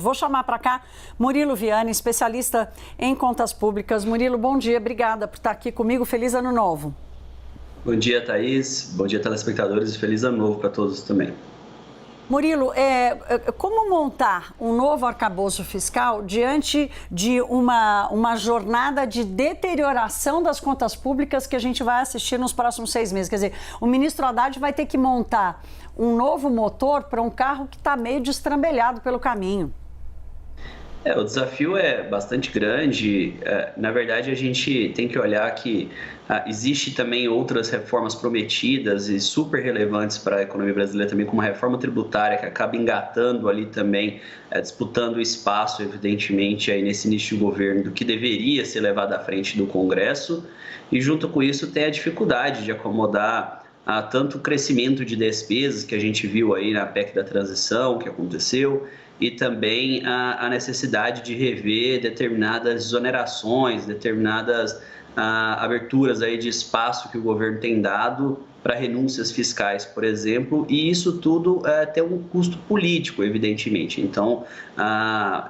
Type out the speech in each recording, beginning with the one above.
Vou chamar para cá Murilo Viani, especialista em contas públicas. Murilo, bom dia, obrigada por estar aqui comigo. Feliz Ano Novo. Bom dia, Thaís. Bom dia, telespectadores. Feliz Ano Novo para todos também. Murilo, como montar um novo arcabouço fiscal diante de uma jornada de deterioração das contas públicas que a gente vai assistir nos próximos 6 meses? Quer dizer, o ministro Haddad vai ter que montar um novo motor para um carro que está meio destrambelhado pelo caminho. O desafio é bastante grande. Na verdade, a gente tem que olhar que existe também outras reformas prometidas e super relevantes para a economia brasileira também, como a reforma tributária, que acaba engatando ali também, disputando espaço, evidentemente, aí nesse início de governo do que deveria ser levado à frente do Congresso. E junto com isso tem a dificuldade de acomodar tanto o crescimento de despesas que a gente viu aí na PEC da transição, que aconteceu, e também a necessidade de rever determinadas exonerações, determinadas aberturas aí de espaço que o governo tem dado para renúncias fiscais, por exemplo, e isso tudo tem um custo político, evidentemente. Então,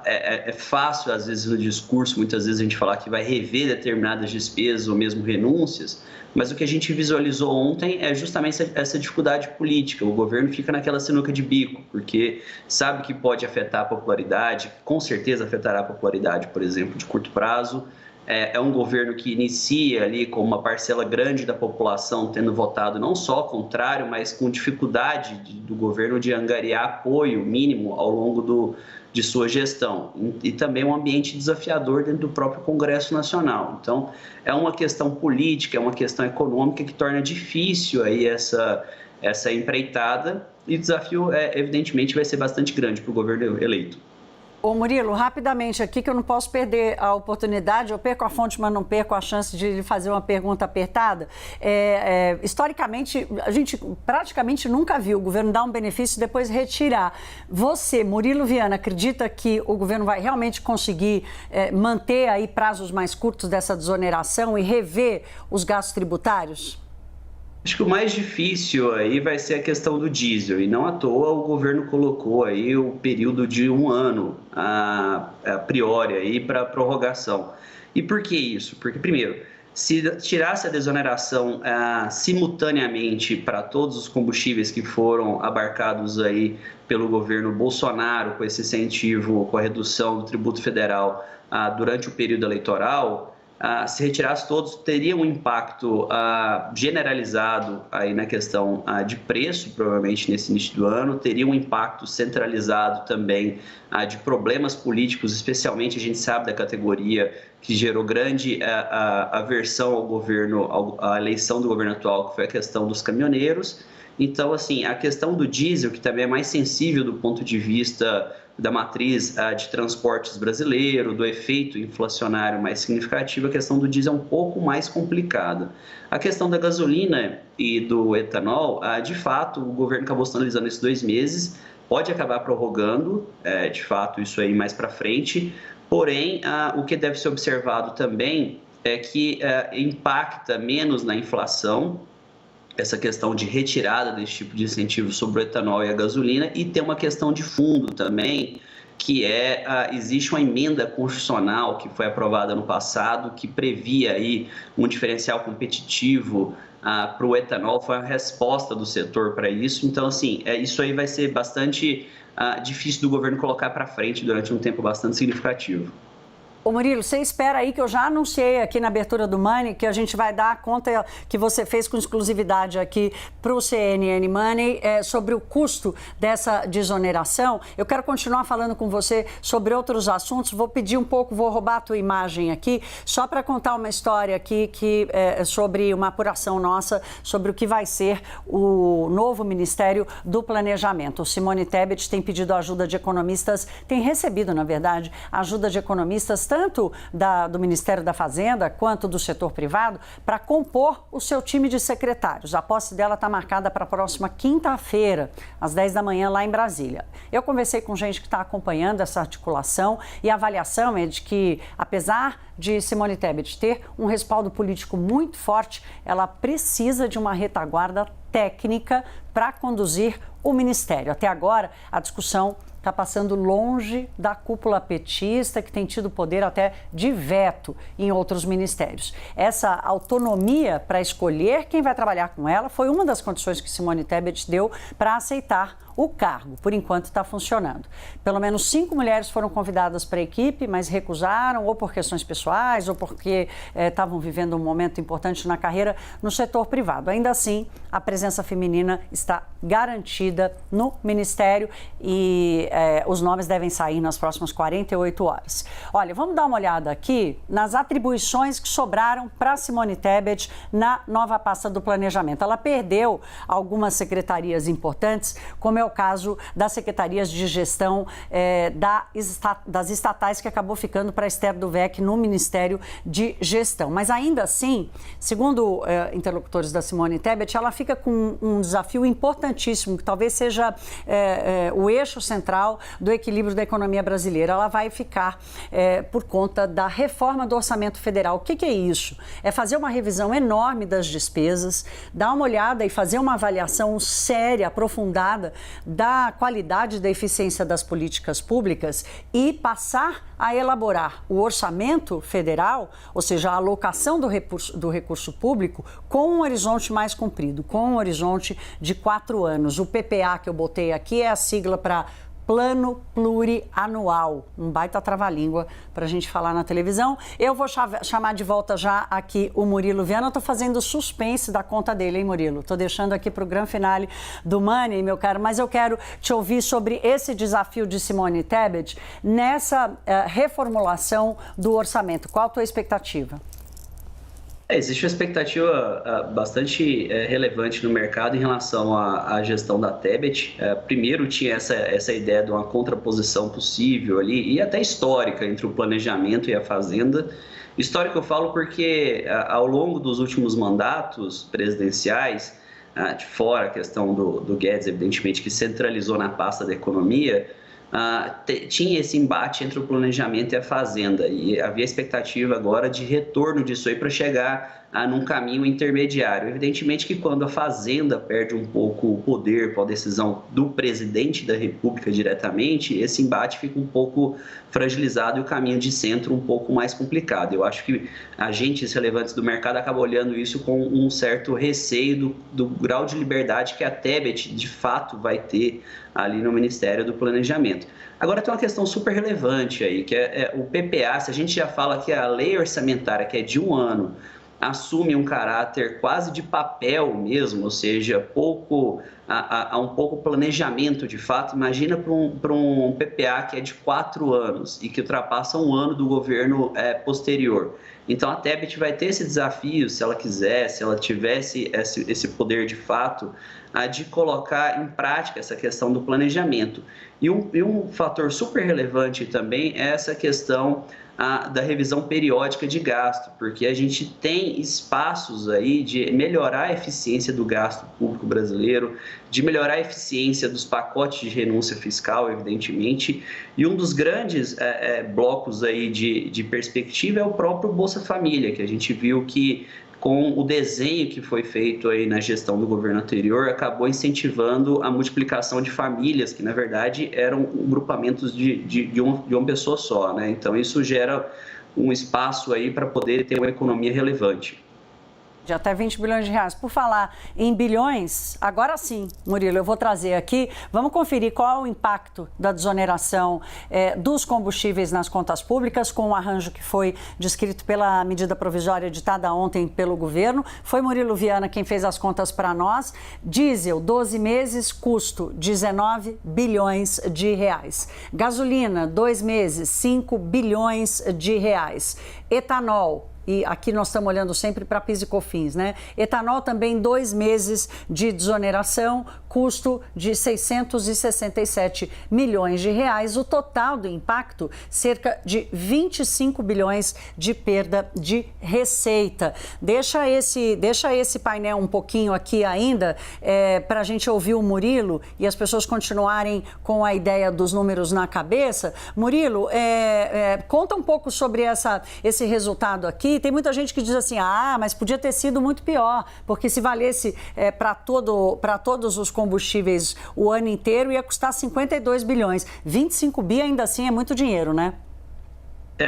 é fácil, às vezes, no discurso, muitas vezes a gente falar que vai rever determinadas despesas ou mesmo renúncias, mas o que a gente visualizou ontem é justamente essa dificuldade política. O governo fica naquela sinuca de bico, porque sabe que pode afetar a popularidade, com certeza afetará a popularidade, por exemplo, de curto prazo. É um governo que inicia ali com uma parcela grande da população tendo votado não só contrário, mas com dificuldade do governo de angariar apoio mínimo ao longo de sua gestão. E também um ambiente desafiador dentro do próprio Congresso Nacional. Então, é uma questão política, é uma questão econômica que torna difícil aí essa empreitada, e o desafio, evidentemente, vai ser bastante grande para o governo eleito. Ô Murilo, rapidamente aqui, que eu não posso perder a oportunidade, eu perco a fonte, mas não perco a chance de lhe fazer uma pergunta apertada. Historicamente, a gente praticamente nunca viu o governo dar um benefício e depois retirar. Você, Murilo Viana, acredita que o governo vai realmente conseguir manter aí prazos mais curtos dessa desoneração e rever os gastos tributários? Acho que o mais difícil aí vai ser a questão do diesel, e não à toa o governo colocou aí o período de 1 ano a priori aí para prorrogação. E por que isso? Porque, primeiro, se tirasse a desoneração simultaneamente para todos os combustíveis que foram abarcados aí pelo governo Bolsonaro, com esse incentivo, com a redução do tributo federal durante o período eleitoral, se retirasse todos, teria um impacto generalizado aí na questão de preço, provavelmente nesse início do ano, teria um impacto centralizado também de problemas políticos, especialmente a gente sabe da categoria que gerou grande aversão ao governo, à eleição do governo atual, que foi a questão dos caminhoneiros. Então, assim, a questão do diesel, que também é mais sensível do ponto de vista da matriz de transportes brasileiro, do efeito inflacionário mais significativo, a questão do diesel é um pouco mais complicada. A questão da gasolina e do etanol, de fato, o governo acabou sinalizando esses 2 meses, pode acabar prorrogando, de fato, isso aí mais para frente, porém, o que deve ser observado também é que impacta menos na inflação, essa questão de retirada desse tipo de incentivo sobre o etanol e a gasolina, e tem uma questão de fundo também, que existe uma emenda constitucional que foi aprovada no passado, que previa aí um diferencial competitivo para o etanol, foi uma resposta do setor para isso. Então, assim, isso aí vai ser bastante difícil do governo colocar para frente durante um tempo bastante significativo. Ô Murilo, você espera aí que eu já anunciei aqui na abertura do Money que a gente vai dar a conta que você fez com exclusividade aqui para o CNN Money sobre o custo dessa desoneração. Eu quero continuar falando com você sobre outros assuntos. Vou pedir um pouco, vou roubar a tua imagem aqui, só para contar uma história aqui sobre uma apuração nossa sobre o que vai ser o novo Ministério do Planejamento. O Simone Tebet tem pedido ajuda de economistas, tem recebido, na verdade, ajuda de economistas tanto do Ministério da Fazenda quanto do setor privado, para compor o seu time de secretários. A posse dela está marcada para a próxima quinta-feira, às 10 da manhã, lá em Brasília. Eu conversei com gente que está acompanhando essa articulação e a avaliação é de que, apesar de Simone Tebet ter um respaldo político muito forte, ela precisa de uma retaguarda técnica para conduzir o ministério. Até agora, a discussão está passando longe da cúpula petista, que tem tido poder até de veto em outros ministérios. Essa autonomia para escolher quem vai trabalhar com ela foi uma das condições que Simone Tebet deu para aceitar o cargo. Por enquanto está funcionando. Pelo menos 5 mulheres foram convidadas para a equipe, mas recusaram, ou por questões pessoais, ou porque estavam vivendo um momento importante na carreira no setor privado. Ainda assim, a presença feminina está garantida no Ministério e os nomes devem sair nas próximas 48 horas. Olha, vamos dar uma olhada aqui nas atribuições que sobraram para Simone Tebet na nova pasta do planejamento. Ela perdeu algumas secretarias importantes, como é o caso das secretarias de gestão das estatais, que acabou ficando para Esther Duvec no Ministério de Gestão. Mas ainda assim, segundo interlocutores da Simone Tebet, ela fica com um desafio importantíssimo, que talvez seja o eixo central do equilíbrio da economia brasileira. Ela vai ficar por conta da reforma do orçamento federal. O que é isso? É fazer uma revisão enorme das despesas, dar uma olhada e fazer uma avaliação séria, aprofundada da qualidade e da eficiência das políticas públicas e passar a elaborar o orçamento federal, ou seja, a alocação do recurso público, com um horizonte mais comprido, com um horizonte de 4 anos. O PPA que eu botei aqui é a sigla para Plano Plurianual, um baita trava-língua para a gente falar na televisão. Eu vou chamar de volta já aqui o Murilo Viana. Eu estou fazendo suspense da conta dele, hein, Murilo? Estou deixando aqui para o grande finale do Money, meu caro, mas eu quero te ouvir sobre esse desafio de Simone Tebet nessa reformulação do orçamento. Qual a tua expectativa? Existe uma expectativa bastante relevante no mercado em relação à gestão da Tebet. Primeiro, tinha essa ideia de uma contraposição possível ali, e até histórica, entre o planejamento e a fazenda. Histórico eu falo porque, ao longo dos últimos mandatos presidenciais, de fora a questão do Guedes, evidentemente, que centralizou na pasta da economia, tinha esse embate entre o planejamento e a fazenda, e havia expectativa agora de retorno disso aí para chegar num caminho intermediário. Evidentemente que quando a fazenda perde um pouco o poder com a decisão do presidente da República diretamente, esse embate fica um pouco fragilizado e o caminho de centro um pouco mais complicado. Eu acho que agentes relevantes do mercado acabam olhando isso com um certo receio do grau de liberdade que a Tebet de fato vai ter ali no Ministério do Planejamento. Agora tem uma questão super relevante aí, que é o PPA. Se a gente já fala que a lei orçamentária, que é de 1 ano, assume um caráter quase de papel mesmo, ou seja, há um pouco planejamento de fato. Imagina para um PPA que é de 4 anos e que ultrapassa 1 ano do governo posterior. Então a Tebet vai ter esse desafio, se ela quiser, se ela tivesse esse poder de fato, de colocar em prática essa questão do planejamento. E um fator super relevante também é essa questão da revisão periódica de gasto, porque a gente tem espaços aí de melhorar a eficiência do gasto público brasileiro, de melhorar a eficiência dos pacotes de renúncia fiscal, evidentemente, e um dos grandes blocos aí de perspectiva é o próprio Bolsa Família, que a gente viu que com o desenho que foi feito aí na gestão do governo anterior, acabou incentivando a multiplicação de famílias, que na verdade eram grupamentos de uma pessoa só, né? Então isso gera um espaço aí para poder ter uma economia relevante. De até 20 bilhões de reais. Por falar em bilhões, agora sim, Murilo, eu vou trazer aqui, vamos conferir qual é o impacto da desoneração dos combustíveis nas contas públicas, com o arranjo que foi descrito pela medida provisória editada ontem pelo governo. Foi Murilo Viana quem fez as contas para nós. Diesel, 12 meses, custo 19 bilhões de reais. Gasolina, 2 meses, 5 bilhões de reais. Etanol e aqui nós estamos olhando sempre para PIS e COFINS, né? Etanol também 2 meses de desoneração, custo de 667 milhões de reais. O total do impacto, cerca de 25 bilhões de perda de receita. Deixa esse painel um pouquinho aqui ainda, para a gente ouvir o Murilo e as pessoas continuarem com a ideia dos números na cabeça. Murilo, conta um pouco sobre esse resultado aqui. Tem muita gente que diz assim, mas podia ter sido muito pior, porque se valesse para todos os combustíveis o ano inteiro ia custar 52 bilhões. 25 bi ainda assim é muito dinheiro, né?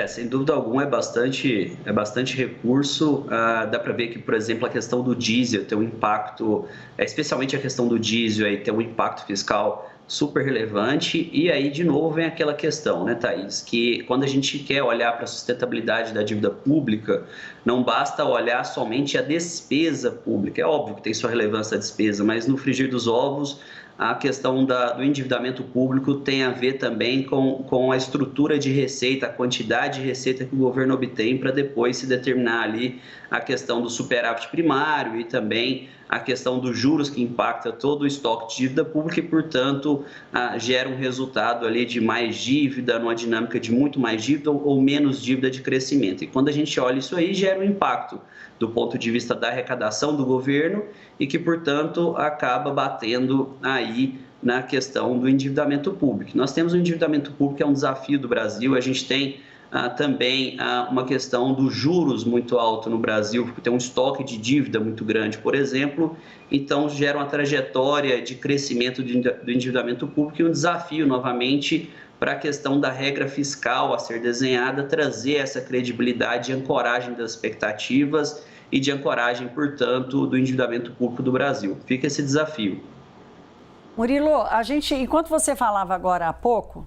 Sem dúvida alguma é bastante recurso. Dá para ver que, por exemplo, a questão do diesel tem um impacto, especialmente a questão do diesel, aí, tem um impacto fiscal super relevante. E aí, de novo, vem aquela questão, né, Thaís, que quando a gente quer olhar para a sustentabilidade da dívida pública, não basta olhar somente a despesa pública. É óbvio que tem sua relevância a despesa, mas no frigir dos ovos, a questão do endividamento público tem a ver também com a estrutura de receita, a quantidade de receita que o governo obtém para depois se determinar ali a questão do superávit primário e também a questão dos juros que impacta todo o estoque de dívida pública e, portanto, gera um resultado ali de mais dívida, numa dinâmica de muito mais dívida ou menos dívida de crescimento. E quando a gente olha isso aí, gera um impacto do ponto de vista da arrecadação do governo e que, portanto, acaba batendo aí na questão do endividamento público. Nós temos um endividamento público que é um desafio do Brasil, a gente tem também uma questão dos juros muito alto no Brasil, porque tem um estoque de dívida muito grande, por exemplo, então gera uma trajetória de crescimento do endividamento público e um desafio, novamente, para a questão da regra fiscal a ser desenhada, trazer essa credibilidade e ancoragem das expectativas e de ancoragem, portanto, do endividamento público do Brasil. Fica esse desafio. Murilo, enquanto você falava agora há pouco,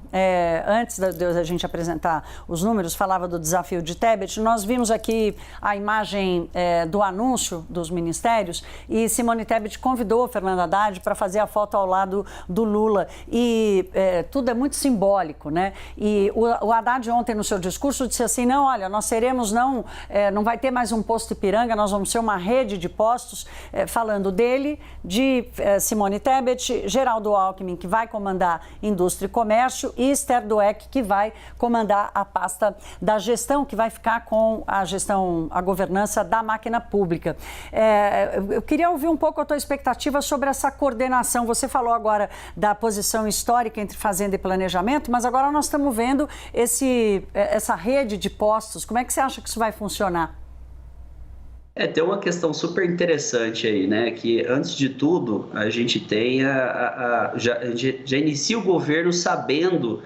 antes da gente apresentar os números, falava do desafio de Tebet, nós vimos aqui a imagem do anúncio dos ministérios e Simone Tebet convidou Fernando Haddad para fazer a foto ao lado do Lula e tudo é muito simbólico, né? E o Haddad ontem no seu discurso disse assim, não, olha, nós seremos, não vai ter mais um posto Ipiranga, nós vamos ser uma rede de postos, falando dele, de Simone Tebet, Geraldo Alckmin, que vai comandar Indústria e Comércio, e Esther Dweck, que vai comandar a pasta da gestão, que vai ficar com a governança da máquina pública. Eu queria ouvir um pouco a tua expectativa sobre essa coordenação. Você falou agora da posição histórica entre Fazenda e Planejamento, mas agora nós estamos vendo essa rede de postos. Como é que você acha que isso vai funcionar? Tem uma questão super interessante aí, né? Que antes de tudo a gente tem já inicia o governo sabendo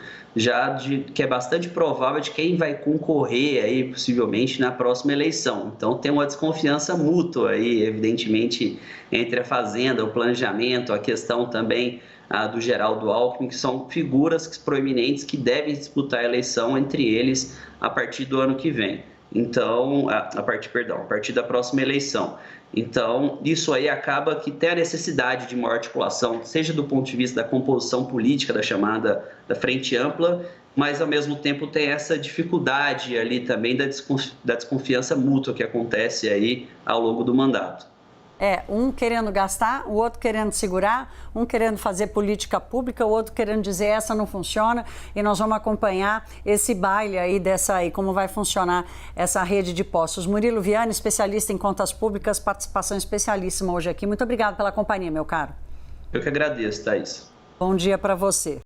que é bastante provável de quem vai concorrer aí possivelmente na próxima eleição. Então tem uma desconfiança mútua aí, evidentemente, entre a Fazenda, o Planejamento, a questão também do Geraldo Alckmin, que são figuras proeminentes que devem disputar a eleição entre eles a partir do ano que vem. Então, a partir da próxima eleição. Então, isso aí acaba que tem a necessidade de maior articulação, seja do ponto de vista da composição política da chamada da Frente Ampla, mas ao mesmo tempo tem essa dificuldade ali também da desconfiança mútua que acontece aí ao longo do mandato. Um querendo gastar, o outro querendo segurar, um querendo fazer política pública, o outro querendo dizer essa não funciona, e nós vamos acompanhar esse baile aí como vai funcionar essa rede de postos. Murilo Viani, especialista em contas públicas, participação especialíssima hoje aqui. Muito obrigada pela companhia, meu caro. Eu que agradeço, Thaís. Bom dia para você.